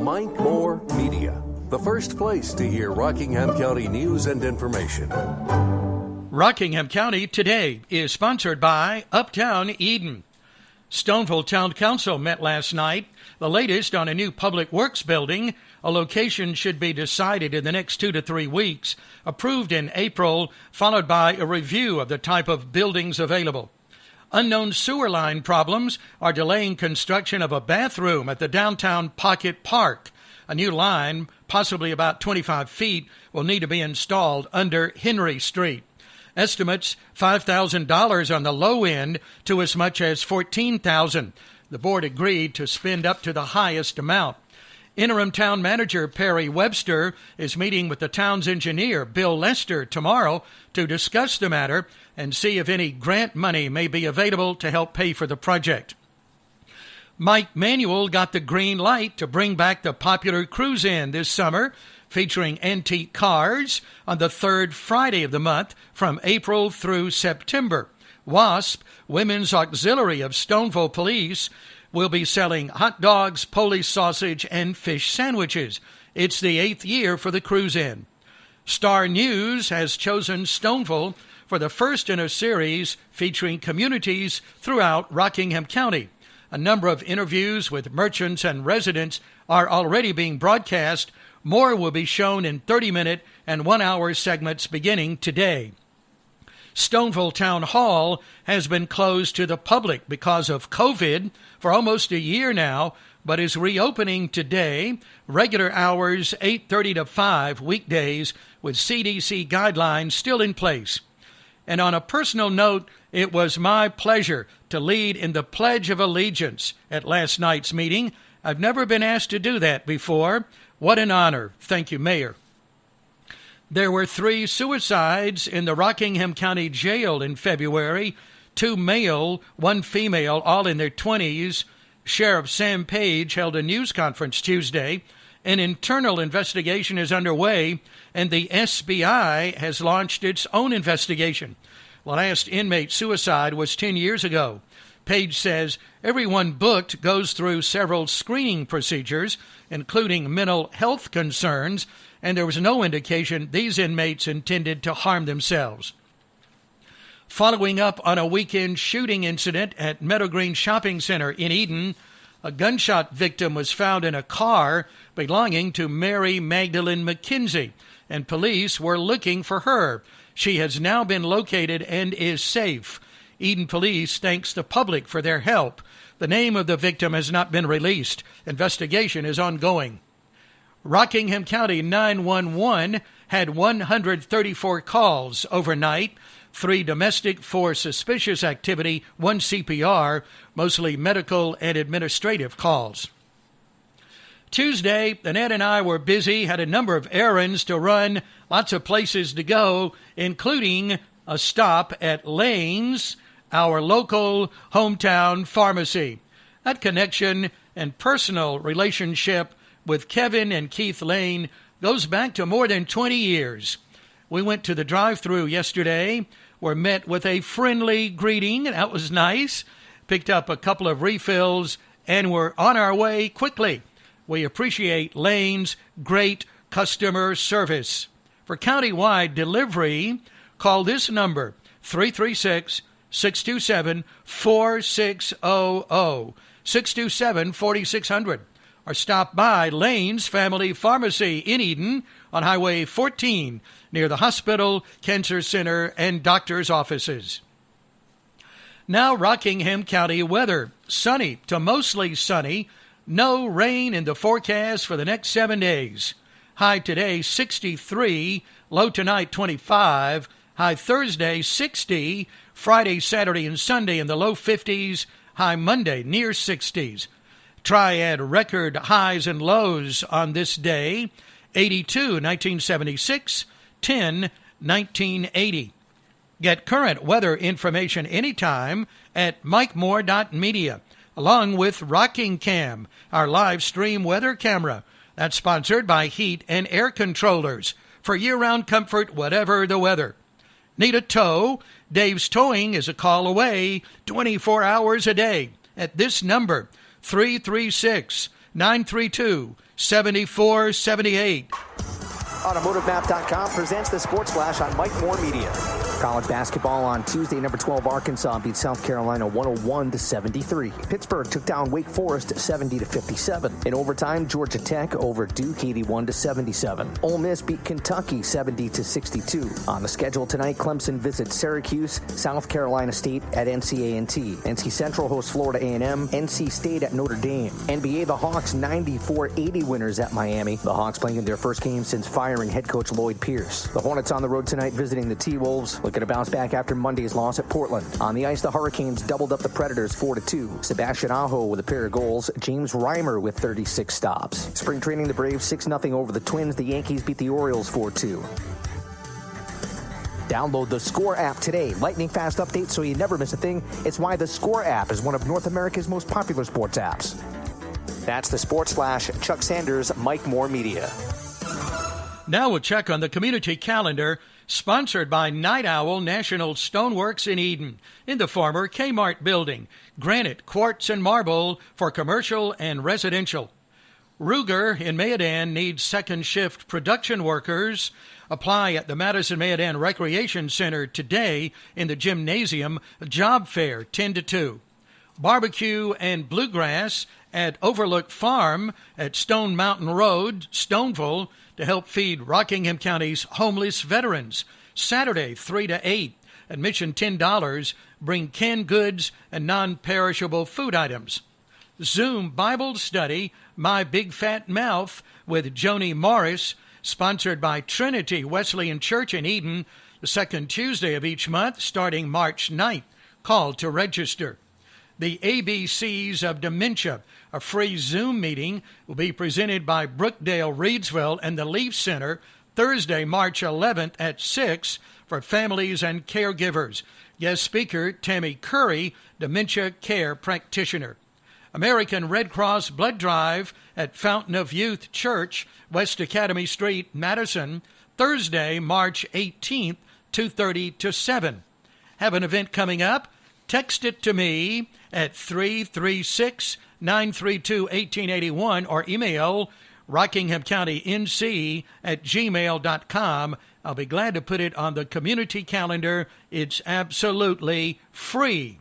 Mike Moore Media, the first place to hear Rockingham County news and information. Rockingham County Today is sponsored by Uptown Eden. Stoneville Town Council met last night, the latest on a new public works building. A location should be decided in the next 2 to 3 weeks, approved in April, followed by a review of the type of buildings available. Unknown sewer line problems are delaying construction of a bathroom at the downtown Pocket Park. A new line, possibly about 25 feet, will need to be installed under Henry Street. Estimates $5,000 on the low end to as much as $14,000. The board agreed to spend up to the highest amount. Interim Town Manager Perry Webster is meeting with the town's engineer, Bill Lester, tomorrow to discuss the matter and see if any grant money may be available to help pay for the project. Mike Manuel got the green light to bring back the popular cruise-in this summer, featuring antique cars on the third Friday of the month from April through September. WASP, Women's Auxiliary of Stoneville Police, will be selling hot dogs, police sausage, and fish sandwiches. It's the 8th year for the cruise-in. Star News has chosen Stoneville for the first in a series featuring communities throughout Rockingham County. A number of interviews with merchants and residents are already being broadcast. More will be shown in 30-minute and 1-hour segments beginning today. Stoneville Town Hall has been closed to the public because of COVID for almost a year now, but is reopening today. Regular hours 8:30 to 5 weekdays with CDC guidelines still in place. And on a personal note, it was my pleasure to lead in the Pledge of Allegiance at last night's meeting. I've never been asked to do that before. What an honor. Thank you, Mayor. There were 3 suicides in the Rockingham County Jail in February, 2 male, 1 female, all in their 20s. Sheriff Sam Page held a news conference Tuesday. An internal investigation is underway, and the SBI has launched its own investigation. The last inmate suicide was 10 years ago. Page says everyone booked goes through several screening procedures, including mental health concerns, and there was no indication these inmates intended to harm themselves. Following up on a weekend shooting incident at Meadow Green Shopping Center in Eden, a gunshot victim was found in a car belonging to Mary Magdalene McKenzie, and police were looking for her. She has now been located and is safe. Eden Police thanks the public for their help. The name of the victim has not been released. Investigation is ongoing. Rockingham County 911 had 134 calls overnight, 3 domestic, 4 suspicious activity, 1 CPR, mostly medical and administrative calls. Tuesday, Annette and I were busy, had a number of errands to run, lots of places to go, including a stop at Lane's, our local hometown pharmacy. That connection and personal relationship with Kevin and Keith Lane goes back to more than 20 years. We went to the drive-thru yesterday, were met with a friendly greeting, and that was nice. Picked up a couple of refills, and we're on our way quickly. We appreciate Lane's great customer service. For countywide delivery, call this number, 336-627-4600, 627-4600. Or stop by Lane's Family Pharmacy in Eden on Highway 14 near the hospital, cancer center, and doctor's offices. Now Rockingham County weather. Sunny to mostly sunny. No rain in the forecast for the next 7 days. High today 63, low tonight 25, high Thursday 60, Friday, Saturday, and Sunday in the low 50s, high Monday near 60s. Triad record highs and lows on this day, 82, 1976, 10, 1980. Get current weather information anytime at mikemore.media, along with Rockingham, our live stream weather camera. That's sponsored by Heat and Air Controllers for year-round comfort, whatever the weather. Need a tow? Dave's Towing is a call away 24 hours a day at this number, 336-932-6200. 7478. AutomotiveMap.com presents the Sports Flash on Mike Moore Media. College basketball on Tuesday, number 12 Arkansas beat South Carolina 101-73. Pittsburgh took down Wake Forest 70-57. In overtime, Georgia Tech over Duke 81-77. Ole Miss beat Kentucky 70-62. On the schedule tonight, Clemson visits Syracuse, South Carolina State at NC-A&T. NC Central hosts Florida A&M, NC State at Notre Dame. NBA, the Hawks 94-80 winners at Miami. The Hawks playing in their first game since firing head coach Lloyd Pierce. The Hornets on the road tonight visiting the T-Wolves, looking to bounce back after Monday's loss at Portland. On the ice, the Hurricanes doubled up the Predators 4-2. Sebastian Aho with a pair of goals. James Reimer with 36 stops. Spring training, the Braves 6-0 over the Twins. The Yankees beat the Orioles 4-2. Download the Score app today. Lightning fast updates so you never miss a thing. It's why the Score app is one of North America's most popular sports apps. That's the Sports Flash. Chuck Sanders, Mike Moore Media. Now we'll check on the community calendar, sponsored by Night Owl National Stoneworks in Eden, in the former Kmart building. Granite, quartz, and marble for commercial and residential. Ruger in Mayodan needs second shift production workers. Apply at the Madison Mayodan Recreation Center today in the gymnasium. Job fair 10 to 2. Barbecue and bluegrass at Overlook Farm at Stone Mountain Road, Stoneville, to help feed Rockingham County's homeless veterans. Saturday, 3 to 8. Admission $10. Bring canned goods and non-perishable food items. Zoom Bible study, My Big Fat Mouth, with Joni Morris, sponsored by Trinity Wesleyan Church in Eden, the second Tuesday of each month, starting March 9th. Call to register. The ABCs of Dementia, a free Zoom meeting, will be presented by Brookdale Reidsville and the Leaf Center Thursday, March 11th at 6 for families and caregivers. Guest speaker, Tammy Curry, dementia care practitioner. American Red Cross Blood Drive at Fountain of Youth Church, West Academy Street, Madison, Thursday, March 18th, 2:30 to 7. Have an event coming up? Text it to me at 336-932-1881 or email rockinghamcountync@gmail.com. I'll be glad to put it on the community calendar. It's absolutely free.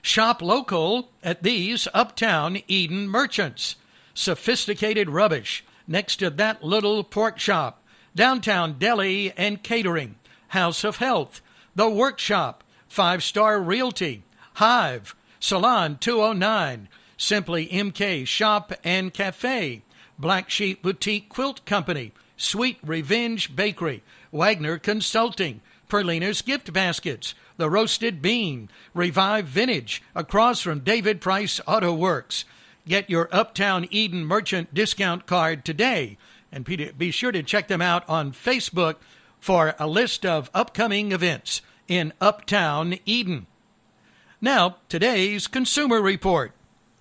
Shop local at these Uptown Eden merchants. Sophisticated Rubbish next to That Little Pork Shop. Downtown Deli and Catering. House of Health. The Workshop. 5-Star Realty. Hive. Salon 209. Simply MK Shop and Cafe. Black Sheep Boutique Quilt Company. Sweet Revenge Bakery. Wagner Consulting. Perlina's Gift Baskets. The Roasted Bean. Revive Vintage. Across from David Price Auto Works. Get your Uptown Eden merchant discount card today. And be sure to check them out on Facebook for a list of upcoming events in Uptown Eden. Now, today's Consumer Report.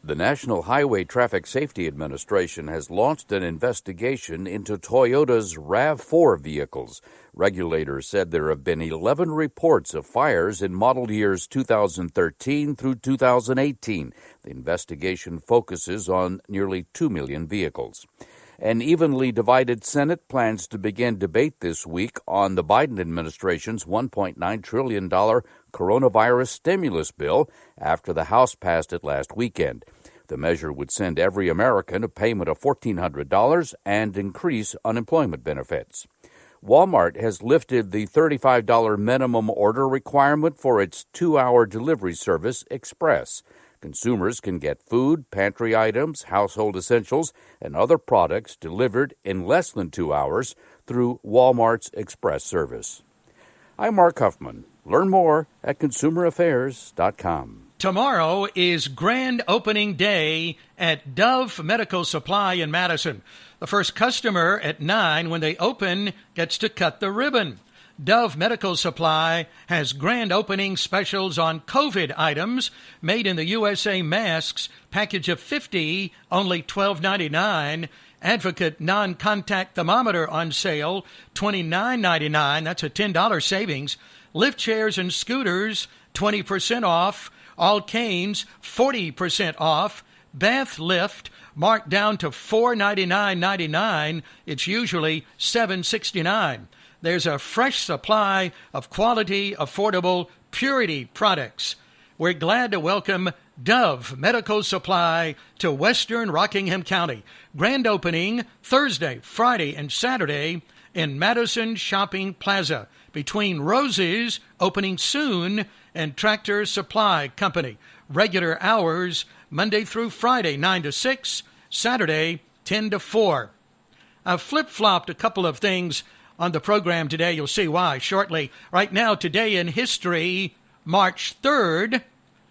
The National Highway Traffic Safety Administration has launched an investigation into Toyota's RAV4 vehicles. Regulators said there have been 11 reports of fires in model years 2013 through 2018. The investigation focuses on nearly 2 million vehicles. An evenly divided Senate plans to begin debate this week on the Biden administration's $1.9 trillion coronavirus stimulus bill after the House passed it last weekend. The measure would send every American a payment of $1,400 and increase unemployment benefits. Walmart has lifted the $35 minimum order requirement for its 2-hour delivery service, Express. Consumers can get food, pantry items, household essentials, and other products delivered in less than 2 hours through Walmart's Express service. I'm Mark Huffman. Learn more at consumeraffairs.com. Tomorrow is grand opening day at Dove Medical Supply in Madison. The first customer at 9 when they open gets to cut the ribbon. Dove Medical Supply has grand opening specials on COVID items, made in the USA masks, package of 50, only $12.99. Advocate non-contact thermometer on sale, $29.99. That's a $10 savings. Lift chairs and scooters, 20% off. All canes, 40% off. bath lift marked down to $499.99. It's usually $769. There's a fresh supply of quality, affordable Purity products. We're glad to welcome Dove Medical Supply to Western Rockingham County. Grand opening Thursday, Friday, and Saturday in Madison Shopping Plaza between Roses, opening soon, and Tractor Supply Company. Regular hours Monday through Friday, 9 to 6, Saturday, 10 to 4. I've flip-flopped a couple of things on the program today. You'll see why shortly. Right now, today in history, March 3rd,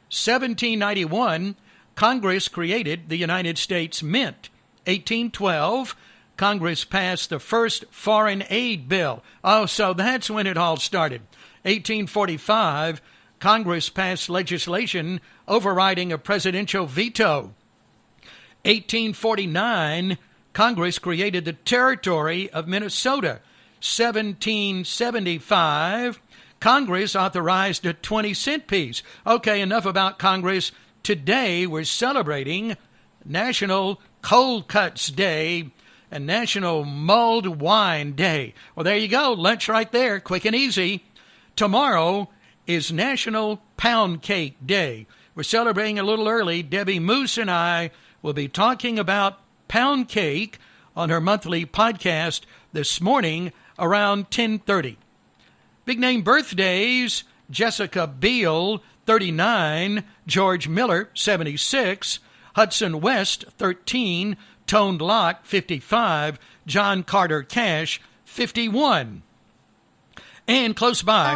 1791, Congress created the United States Mint. 1812, Congress passed the first foreign aid bill. Oh, so that's when it all started. 1845, Congress passed legislation overriding a presidential veto. 1849, Congress created the territory of Minnesota. 1775, Congress authorized a 20-cent piece. Okay, enough about Congress. Today, we're celebrating National Cold Cuts Day and National Mulled Wine Day. Well, there you go. Lunch right there. Quick and easy. Tomorrow is National Pound Cake Day. We're celebrating a little early. Debbie Moose and I will be talking about pound cake on her monthly podcast this morning around 10:30. Big name birthdays: Jessica Biel, 39, George Miller, 76, Hudson West, 13, Tone Locke, 55, John Carter Cash, 51. And close by,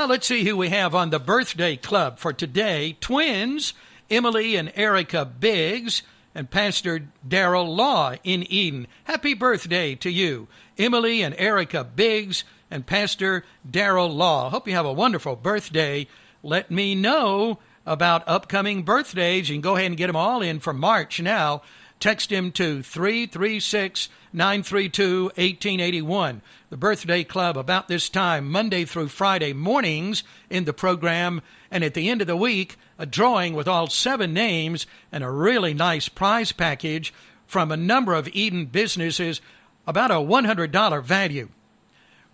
let's see who we have on the birthday club for today. Twins, Emily and Erica Biggs, and Pastor Darrell Law in Eden. Happy birthday to you, Emily and Erica Biggs and Pastor Darrell Law. Hope you have a wonderful birthday. Let me know about upcoming birthdays. You can go ahead and get them all in for March now. Text him to 336-932-1881. The birthday club about this time, Monday through Friday mornings in the program. And at the end of the week, a drawing with all 7 names and a really nice prize package from a number of Eden businesses, about a $100 value.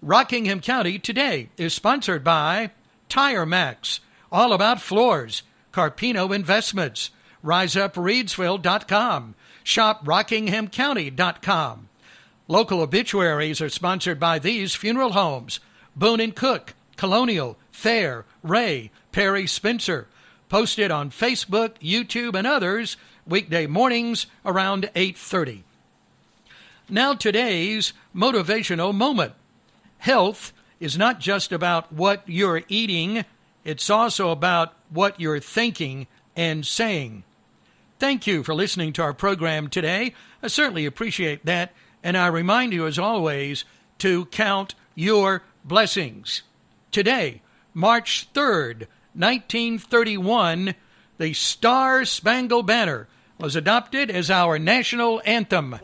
Rockingham County Today is sponsored by Tire Max, all about floors, Carpino Investments, RiseUpReedsville.com, ShopRockinghamCounty.com. Local obituaries are sponsored by these funeral homes: Boone & Cook, Colonial, Fair, Ray, Perry Spencer. Posted on Facebook, YouTube, and others, weekday mornings around 8:30. Now today's motivational moment. Health is not just about what you're eating, it's also about what you're thinking and saying. Thank you for listening to our program today. I certainly appreciate that, and I remind you, as always, to count your blessings. Today, March 3rd, 1931, the Star-Spangled Banner was adopted as our national anthem.